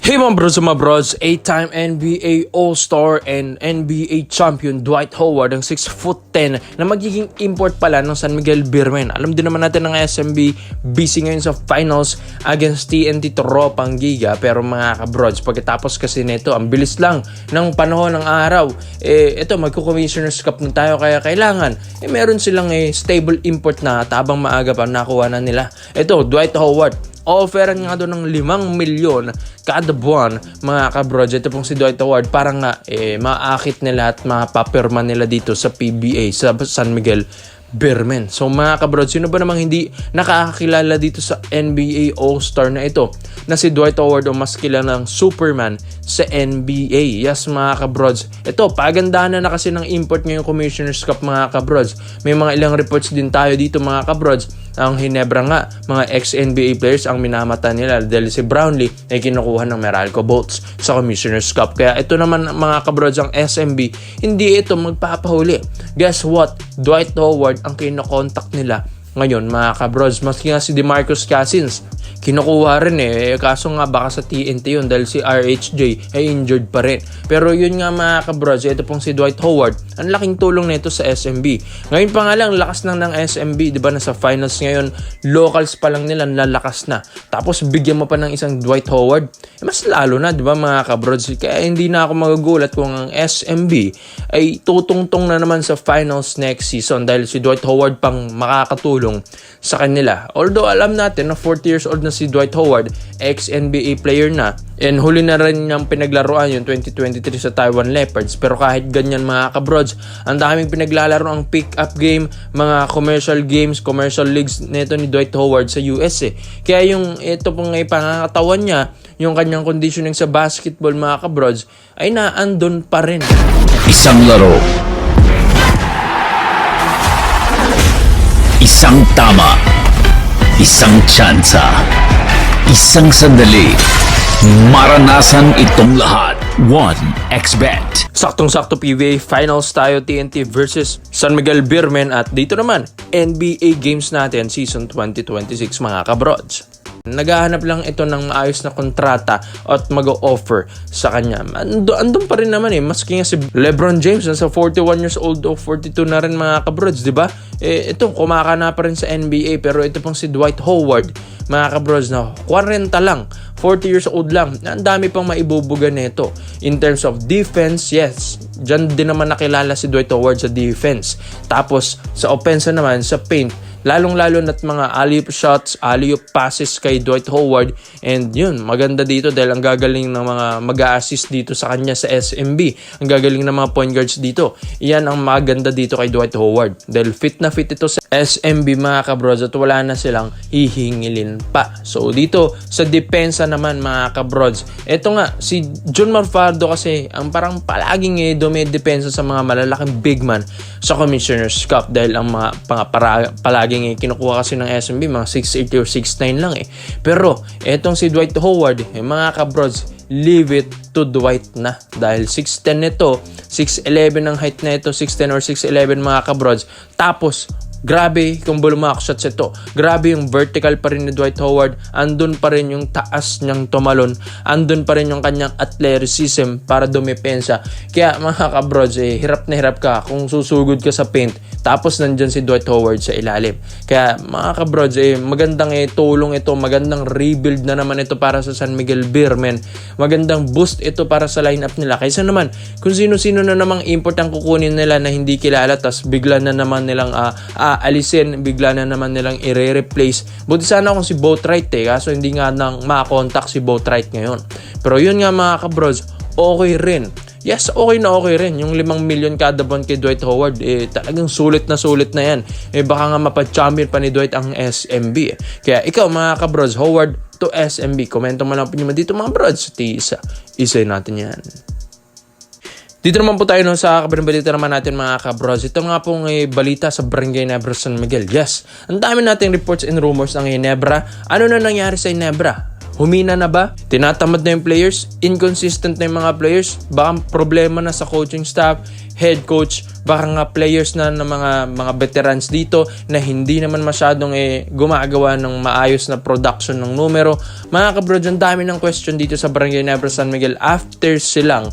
Hey mga bros, 8-time NBA All-Star and NBA Champion Dwight Howard ang 6'10" na magiging import pala ng San Miguel Beermen. Alam din naman natin ng SMB busy ngayon sa finals against TNT Tropang Giga. Pero mga kabrods, pagkatapos kasi nito, ang bilis lang ng panahon ng araw. Ito magko-Commissioner's Cup na tayo, kaya kailangan meron silang stable import na tabang maaga pa nakuha na nila. Ito, Dwight Howard. Offeran nga doon ng 5 milyon kada buwan mga kabrods. Ito pong si Dwight Howard para nga maakit nila at mapapirma nila dito sa PBA sa San Miguel Beermen. So mga kabrods, sino ba namang hindi nakakakilala dito sa NBA All-Star na ito na si Dwight Howard o mas kilalang Superman sa NBA. Yes mga kabrods, ito pagandahan na kasi ng import ngayong Commissioner's Cup mga kabrods. May mga ilang reports din tayo dito mga kabrods. Ang Hinebra nga, mga ex-NBA players ang minamata nila dahil si Brownlee ay kinukuha ng Meralco votes sa Commissioner's Cup. Kaya ito naman mga kabrods, ang SMB, hindi ito magpapahuli. Guess what? Dwight Howard ang kinokontak nila ngayon mga kabrods. Maski nga si DeMarcus Cousins, kinukuha rin kaso nga baka sa TNT yun dahil si RHJ ay injured pa rin. Pero yun nga mga kabrods, ito pong si Dwight Howard, ang laking tulong nito sa SMB. Ngayon pa nga lang, lakas ng SMB, di ba nasa finals ngayon, locals pa lang nila, lalakas na. Tapos bigyan mo pa ng isang Dwight Howard, mas lalo na, di ba mga kabrods? Kaya hindi na ako magugulat kung ang SMB ay tutungtong na naman sa finals next season dahil si Dwight Howard pang makakatulong sa kanila. Although alam natin na 40 years old na si Dwight Howard, ex-NBA player na, and huli na rin niyang pinaglaruan yung 2023 sa Taiwan Leopards. Pero kahit ganyan mga kabrods, ang daming pinaglalaro ang pick-up game, mga commercial games, commercial leagues nito ni Dwight Howard sa US Kaya yung ito pong pangangatawan niya, yung kanyang conditioning sa basketball mga kabrods, ay naandun pa rin. Isang laro, isang tama, isang tsansa, isang sandali. Maranasan itong lahat. 1xBet. Saktong-sakto PBA Finals tayo, TNT versus San Miguel Beermen, at dito naman NBA games natin season 2026 mga kabrods. Naghahanap lang ito ng maayos na kontrata at mag-o-offer sa kanya. Andun pa rin naman maski nga si LeBron James nasa 41 years old o 42 na rin mga kabrods, di ba? Ito kumakana pa rin sa NBA, pero ito pong si Dwight Howard mga kabrods na 40 lang, 40 years old lang. Ang dami pang maibubuga nito. In terms of defense, yes, dyan din naman nakilala si Dwight Howard sa defense. Tapos sa offense naman, sa paint, lalong-lalo na't mga alley-oop shots, alley-oop passes kay Dwight Howard. And yun, maganda dito dahil ang gagaling ng mga mag-a-assist dito sa kanya sa SMB. Ang gagaling ng mga point guards dito. Iyan ang maganda dito kay Dwight Howard. Dahil fit na fit ito sa SMB mga kabrods at wala na silang hihingilin pa. So dito sa depensa naman mga kabrods, eto nga si John Marfardo kasi ang parang palaging dumidepensa sa mga malalaking big man sa Commissioner's Cup dahil ang mga palaging kinukuha kasi ng SMB mga 6'8 or 6'9 lang Pero etong si Dwight Howard, mga kabrods, leave it to Dwight na dahil 6'10 nito, 6'11 ang height na ito, 6'10 or 6'11 mga kabrods. Tapos grabe kung bulumak shots ito. Grabe yung vertical pa rin ni Dwight Howard. Andun pa rin yung taas niyang tumalon. Andun pa rin yung kanyang athleticism para dumepensa. Kaya mga kabrods, hirap na hirap ka kung susugod ka sa paint. Tapos nandyan si Dwight Howard sa ilalim. Kaya mga kabrods, magandang tulong ito. Magandang rebuild na naman ito para sa San Miguel Beermen. Magandang boost ito para sa lineup nila. Kaysa naman, kung sino-sino na namang import ang kukunin nila na hindi kilala, tas bigla na naman nilang alisin, bigla na naman nilang i-replace. Buti sana kung si Boatwright kaso hindi nga nang makakontak si Boatwright ngayon. Pero yun nga mga kabrods, okay rin. Yes, okay rin. Yung 5 milyon kada buwan kay Dwight Howard, talagang sulit na yan. Baka nga mapa-champion pa ni Dwight ang SMB. Kaya ikaw mga kabrods, Howard to SMB. Komento mo lang po nyo dito mga brods. Isa natin yan. Dito naman po tayo sa kabilang balita naman natin mga kabrods. Ito nga pong balita sa Barangay Hinebra San Miguel. Yes, ang dami nating reports and rumors ng Hinebra. Ano na nangyari sa Hinebra? Humina na ba? Tinatamad na yung players? Inconsistent na yung mga players? Baka problema na sa coaching staff? head coach, baka nga players na ng mga veterans dito na hindi naman masyadong gumagawa ng maayos na production ng numero. Mga kabrods, ang dami ng question dito sa Barangay Nebra San Miguel after silang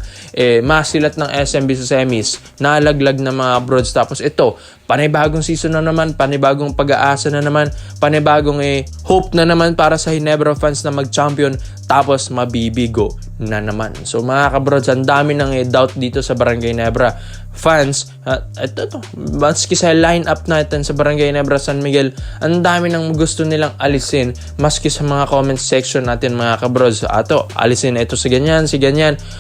masilat ng SMB sa semis, nalaglag na mga brods. Tapos ito, panibagong season na naman, panibagong pag-aasa na naman, panibagong hope na naman para sa Ginebra fans na mag-champion, tapos mabibigo na naman. So mga kabrods, ang dami ng doubt dito sa Barangay Nebra fans. Ito, maski sa line-up natin sa Barangay Nebra San Miguel, ang dami ng gusto nilang alisin, maski sa mga comment section natin mga kabrods. Alisin ito si ganyan,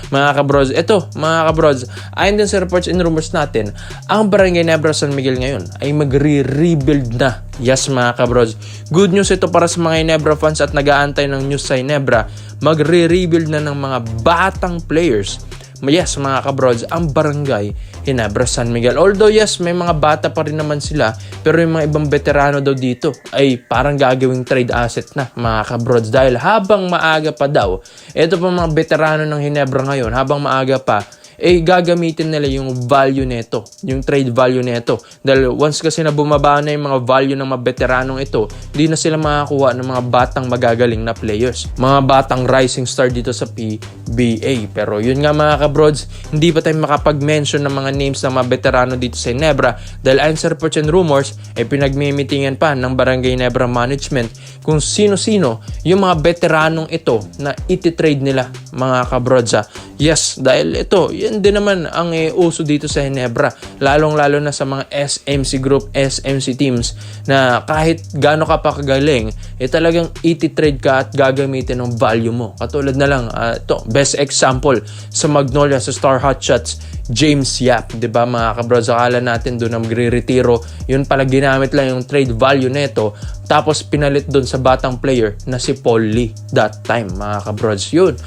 mga kabrods. Ito, mga kabrods, ayon din sa reports and rumors natin, ang Barangay Nebra San Miguel ngayon ay magre-rebuild na. Yes, mga kabrods. Good news ito para sa mga Ginebra fans at nag-aantay ng news sa Ginebra. Magre-rebuild na ng mga batang players. Yes, mga kabrods, ang Barangay Ginebra San Miguel. Although yes, may mga bata pa rin naman sila, pero yung mga ibang veterano daw dito ay parang gagawing trade asset na, mga kabrods. Dahil habang maaga pa daw, ito pa mga veterano ng Ginebra ngayon, habang maaga pa, gagamitin nila yung value neto, yung trade value neto. Dahil once kasi na bumaba na yung mga value ng mga veteranong ito, di na sila makakuha ng mga batang magagaling na players, mga batang rising star dito sa PBA. Pero yun nga, mga kabrods, hindi pa tayo makapag-mention ng mga names ng mga veterano dito sa Ginebra dahil ayon sa reports and rumors, pinagmimitingan pa ng Barangay Ginebra management kung sino-sino yung mga veteranong ito na iti-trade nila, mga kabrods. Yes, dahil ito, yan din naman ang uso dito sa Ginebra, lalong-lalo na sa mga SMC group, SMC teams na kahit gaano ka pa kagaling, talagang iti-trade ka at gagamitin ng value mo. Katulad na lang, ito, best example sa Magnolia, sa Star Hotshots, James Yap, 'di ba mga kabrods? Akala natin doon na magre-retiro, yun pala ginamit lang yung trade value neto, tapos pinalit doon sa batang player na si Paul Lee that time, mga kabrods. Yun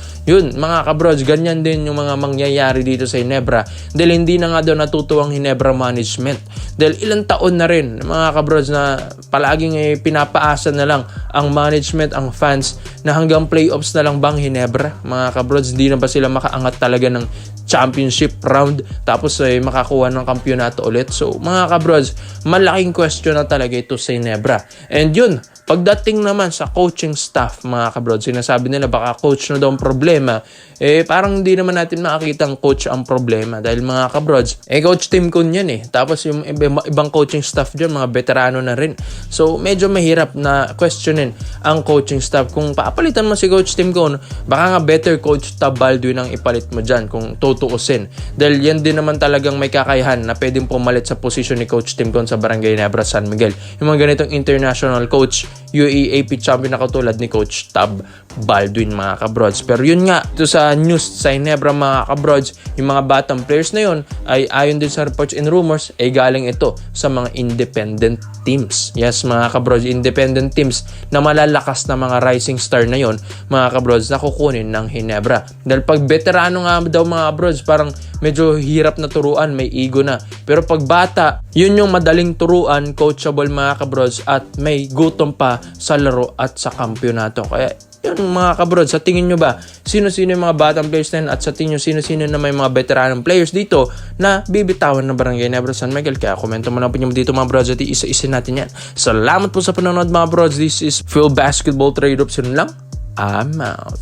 mga kabrods, ganyan din yung mga mangyayari dito sa Ginebra dahil hindi na nga daw natutuwang Ginebra management dahil ilang taon na rin, mga kabrods, na palaging pinapaasa na lang ang management, ang fans, na hanggang playoffs na lang bang Ginebra, mga kabrods. Hindi na ba sila makaangat talaga ng championship round tapos makakuha ng kampyonato ulit? So mga kabrods, malaking question na talaga ito sa Ginebra. And yun, pagdating naman sa coaching staff, mga kabrods, sinasabi nila baka coach na daw ang problema. Parang hindi naman natin makakita ang coach ang problema dahil, mga kabrods, coach Tim Kun yan tapos yung ibang coaching staff dyan, mga veterano na rin. So medyo mahirap na questionin ang coaching staff. Kung papalitan mo si coach Tim Kun, baka nga better coach Tab Baldwin ang ipalit mo dyan kung tutuusin. Dahil yan din naman talagang may kakayahan na pwedeng pumalit sa posisyon ni coach Tim Kun sa Barangay Nebra San Miguel. Yung mga ganitong international coach, UAAP champion na katulad ni coach Tab Baldwin, mga kabrods. Pero yun nga, ito sa news sa Ginebra, mga kabrods, yung mga batang players na yun ay ayon din sa reports and rumors galing ito sa mga independent teams. Yes, mga kabrods, independent teams na malalakas na mga rising star na yun, mga kabrods, na kukunin ng Ginebra. Dahil pag veterano nga daw, mga kabrods, parang medyo hirap na turuan, may ego na. Pero pag bata, yun yung madaling turuan, coachable, mga kabrods, at may gutom pa sa laro at sa kampyonato. Kaya yun, mga kabrods, sa tingin nyo ba, sino-sino yung mga batang players na yun, at sa tingin nyo, sino-sino na may mga veteranong players dito na bibitawan ng Barangay Nebra San Miguel? Kaya komento mo lang po nyo dito, mga brods, at isa-isa natin yan. Salamat po sa panonood, mga brods. This is Phil Basketball Trade-Ups. Yun lang, I'm out.